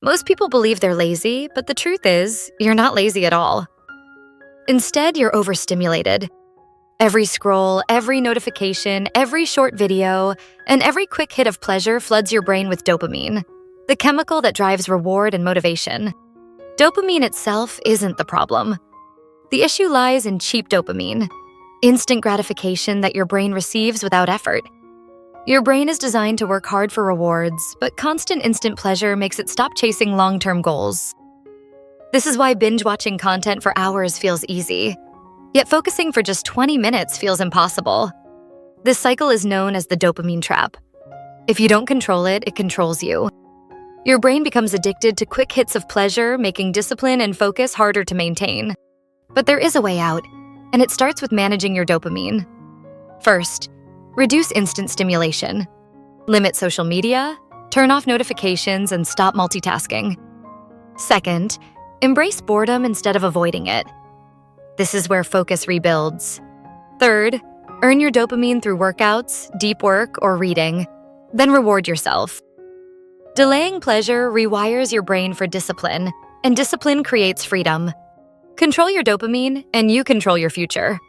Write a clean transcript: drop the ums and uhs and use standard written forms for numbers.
Most people believe they're lazy, but the truth is, you're not lazy at all. Instead, you're overstimulated. Every scroll, every notification, every short video, and every quick hit of pleasure floods your brain with dopamine, the chemical that drives reward and motivation. Dopamine itself isn't the problem. The issue lies in cheap dopamine, instant gratification that your brain receives without effort. Your brain is designed to work hard for rewards, but constant instant pleasure makes it stop chasing long-term goals. This is why binge-watching content for hours feels easy, yet focusing for just 20 minutes feels impossible. This cycle is known as the dopamine trap. If you don't control it, it controls you. Your brain becomes addicted to quick hits of pleasure, making discipline and focus harder to maintain. But there is a way out, and it starts with managing your dopamine. First, reduce instant stimulation. Limit social media, turn off notifications, and stop multitasking. Second, embrace boredom instead of avoiding it. This is where focus rebuilds. Third, earn your dopamine through workouts, deep work, or reading. Then reward yourself. Delaying pleasure rewires your brain for discipline, and discipline creates freedom. Control your dopamine, and you control your future.